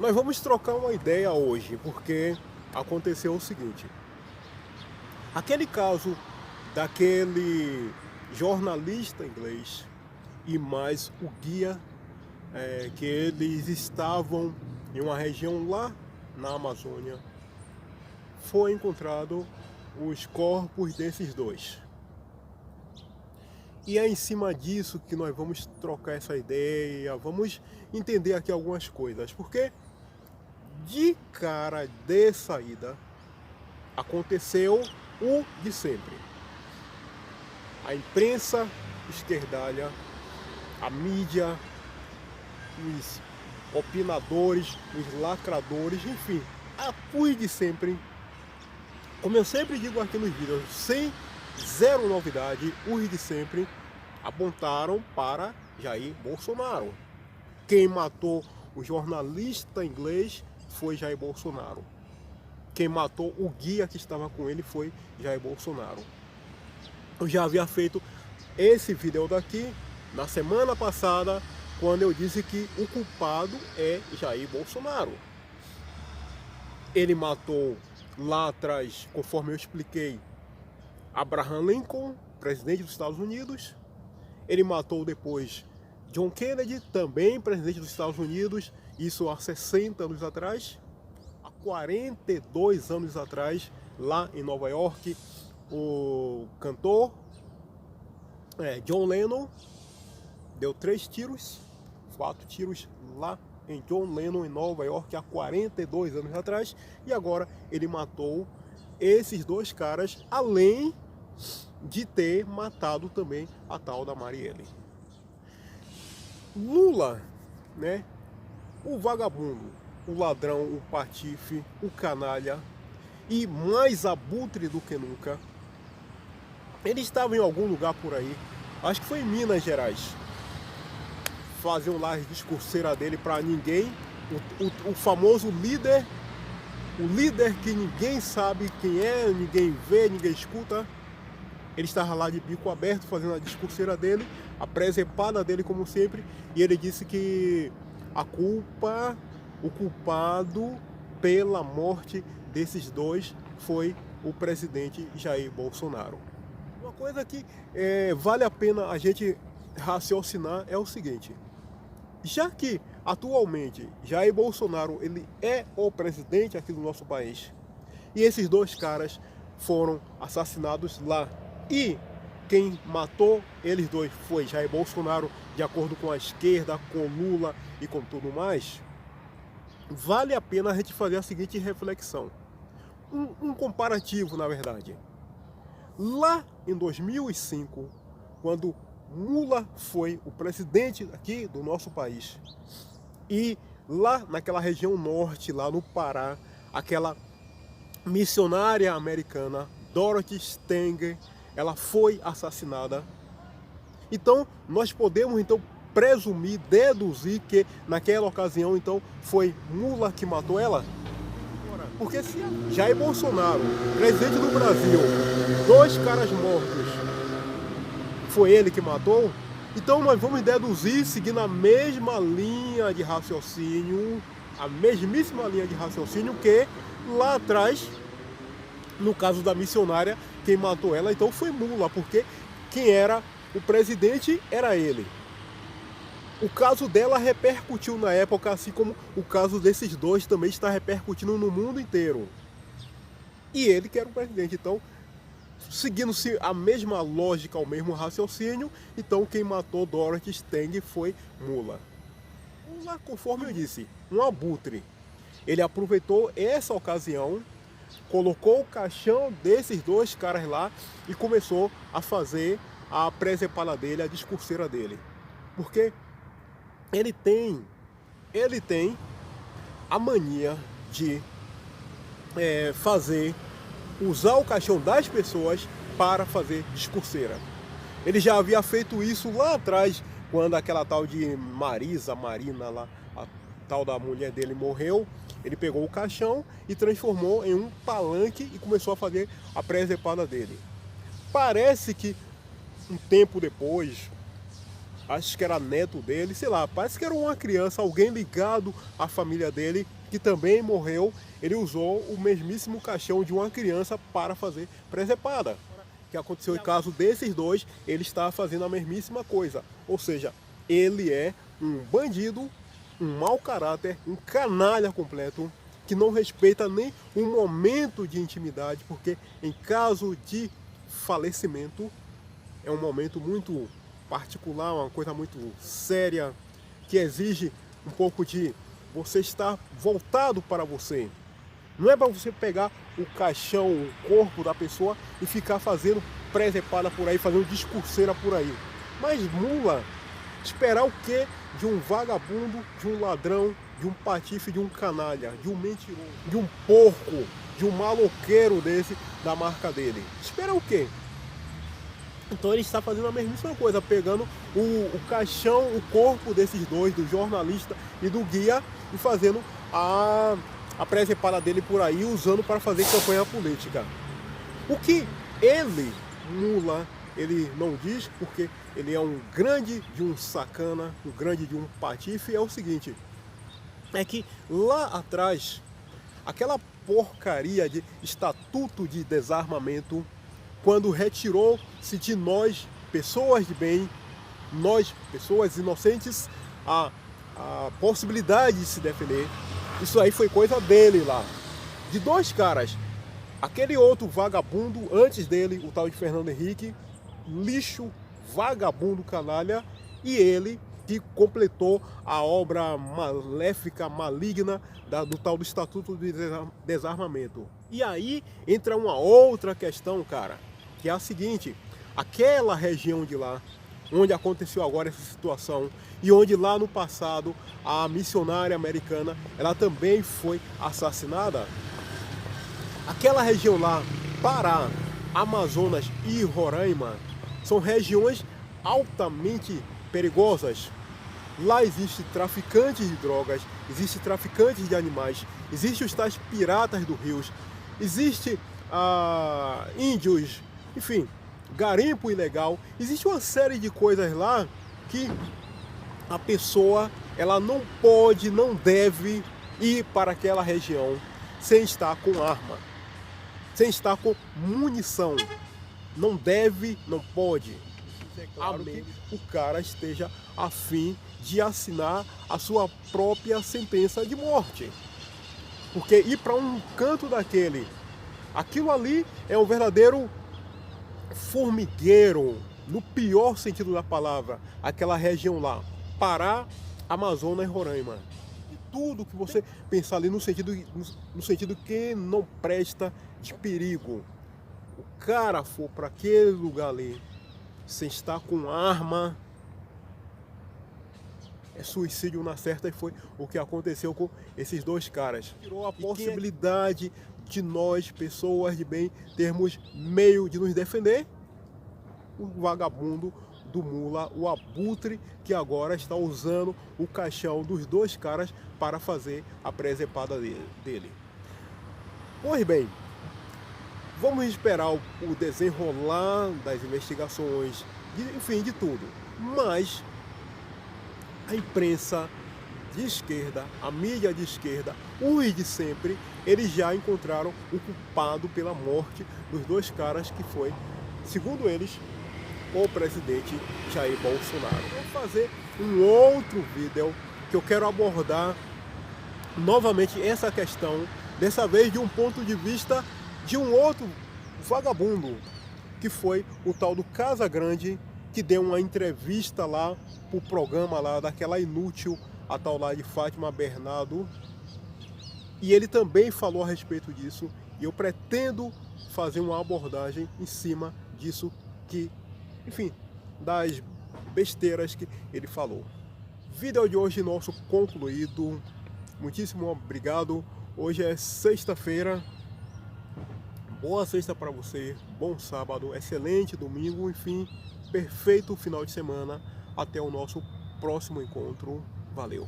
Nós vamos trocar uma ideia hoje, porque aconteceu o seguinte. Aquele caso daquele jornalista inglês e mais o guia, que eles estavam em uma região lá na Amazônia, foi encontrado os corpos desses dois. E é em cima disso que nós vamos trocar essa ideia, vamos entender aqui algumas coisas, porque de cara de saída aconteceu o de sempre. A imprensa esquerdalha, a mídia, os opinadores, os lacradores, enfim, a fui de sempre. Como eu sempre digo aqui nos vídeos, sem zero novidade, os de sempre apontaram para Jair Bolsonaro. Quem matou o jornalista inglês foi Jair Bolsonaro. Quem matou o guia que estava com ele foi Jair Bolsonaro. Eu já havia feito esse vídeo daqui na semana passada, quando eu disse que o culpado é Jair Bolsonaro. Ele matou lá atrás, conforme eu expliquei, Abraham Lincoln, presidente dos Estados Unidos. Ele matou depois John Kennedy, também presidente dos Estados Unidos, isso há 60 anos atrás. Há 42 anos atrás, lá em Nova York, o cantor John Lennon deu 4 tiros lá em John Lennon, em Nova York, há 42 anos atrás. E agora ele matou esses dois caras, além de ter matado também a tal da Marielle. Lula, né? O vagabundo, o ladrão, o patife, o canalha e mais abutre do que nunca. Ele estava em algum lugar por aí, acho que foi em Minas Gerais, faziam lá as discurseiras dele para ninguém, o famoso líder, o líder que ninguém sabe quem é, ninguém vê, ninguém escuta. Ele estava lá de bico aberto fazendo a discurseira dele, a presepada dele como sempre, e ele disse que o culpado pela morte desses dois foi o presidente Jair Bolsonaro. Uma coisa que vale a pena a gente raciocinar é o seguinte: já que atualmente Jair Bolsonaro ele é o presidente aqui do nosso país, e esses dois caras foram assassinados lá, e quem matou eles dois foi Jair Bolsonaro, de acordo com a esquerda, com Lula e com tudo mais, vale a pena a gente fazer a seguinte reflexão. Um comparativo, na verdade. Lá em 2005, quando Lula foi o presidente aqui do nosso país, e lá naquela região norte, lá no Pará, aquela missionária americana, Dorothy Stenger, ela foi assassinada. Então, nós podemos presumir, deduzir que naquela ocasião, então, foi Lula que matou ela? Porque se Jair Bolsonaro, presidente do Brasil, dois caras mortos, foi ele que matou, então nós vamos deduzir, seguindo a mesma linha de raciocínio, a mesmíssima linha de raciocínio, que lá atrás, no caso da missionária, quem matou ela então foi Lula, porque quem era o presidente era ele. O caso dela repercutiu na época, assim como o caso desses dois também está repercutindo no mundo inteiro. E ele que era o presidente. Então, seguindo-se a mesma lógica, o mesmo raciocínio, então quem matou Dorothy Stenger foi Lula. Lula, conforme eu disse, um abutre. Ele aproveitou essa ocasião, colocou o caixão desses dois caras lá e começou a fazer a presepada dele, a discurseira dele. Porque ele tem a mania de usar o caixão das pessoas para fazer discurseira. Ele já havia feito isso lá atrás, quando aquela tal de Marina lá, a tal da mulher dele morreu. Ele pegou o caixão e transformou em um palanque e começou a fazer a presepada dele. Parece que um tempo depois, acho que era neto dele, sei lá, parece que era uma criança, alguém ligado à família dele, que também morreu. Ele usou o mesmíssimo caixão de uma criança para fazer presepada. O que aconteceu em caso desses dois, ele está fazendo a mesmíssima coisa. Ou seja, ele é um bandido, um mau caráter, um canalha completo, que não respeita nem um momento de intimidade, porque em caso de falecimento é um momento muito particular, uma coisa muito séria, que exige um pouco de você estar voltado para você. Não é para você pegar o caixão, o corpo da pessoa e ficar fazendo presepada por aí, fazendo discurseira por aí. Mas mula, esperar o quê de um vagabundo, de um ladrão, de um patife, de um canalha, de um mentiroso, de um porco, de um maloqueiro desse da marca dele? Espera o quê? Então ele está fazendo a mesmíssima coisa, pegando o caixão, o corpo desses dois, do jornalista e do guia, e fazendo a presepada dele por aí, usando para fazer campanha política. O que ele, mula, ele não diz, porque ele é um grande de um sacana, um grande de um patife, é o seguinte: é que lá atrás, aquela porcaria de estatuto de desarmamento, quando retirou-se de nós, pessoas de bem, nós, pessoas inocentes, a possibilidade de se defender, isso aí foi coisa dele lá, de dois caras. Aquele outro vagabundo antes dele, o tal de Fernando Henrique, lixo, vagabundo, canalha, e ele que completou a obra maléfica, maligna do tal do Estatuto de Desarmamento. E aí entra uma outra questão, cara, que é a seguinte: aquela região de lá, onde aconteceu agora essa situação, e onde lá no passado a missionária americana, ela também foi assassinada, aquela região lá, Pará, Amazonas e Roraima, são regiões altamente perigosas. Lá existe traficantes de drogas, existe traficantes de animais, existe os tais piratas do rio, existe índios, enfim, garimpo ilegal, existe uma série de coisas lá que a pessoa, ela não pode, não deve ir para aquela região sem estar com arma, sem estar com munição. Não deve, não pode. É claro que o cara esteja a fim de assinar a sua própria sentença de morte. Porque ir para um canto daquele, aquilo ali é um verdadeiro formigueiro, no pior sentido da palavra, aquela região lá, Pará, Amazonas e Roraima. E tudo que você pensar ali no sentido que não presta de perigo. O cara for para aquele lugar ali sem estar com arma, é suicídio na certa, e foi o que aconteceu com esses dois caras. Tirou a possibilidade de nós, pessoas de bem, termos meio de nos defender. O vagabundo do mula, o abutre, que agora está usando o caixão dos dois caras para fazer a presepada dele. Pois bem, vamos esperar o desenrolar das investigações, enfim, de tudo. Mas a imprensa de esquerda, a mídia de esquerda, os de sempre, eles já encontraram o culpado pela morte dos dois caras, que foi, segundo eles, o presidente Jair Bolsonaro. Vou fazer um outro vídeo que eu quero abordar novamente essa questão, dessa vez de um ponto de vista de um outro vagabundo, que foi o tal do Casagrande, que deu uma entrevista lá pro programa lá daquela inútil, a tal lá de Fátima Bernardo, e ele também falou a respeito disso, e eu pretendo fazer uma abordagem em cima disso, que, enfim, das besteiras que ele falou. Vídeo de hoje nosso concluído. Muitíssimo obrigado. Hoje é sexta-feira. Boa sexta para você, bom sábado, excelente domingo, enfim, perfeito final de semana. Até o nosso próximo encontro. Valeu!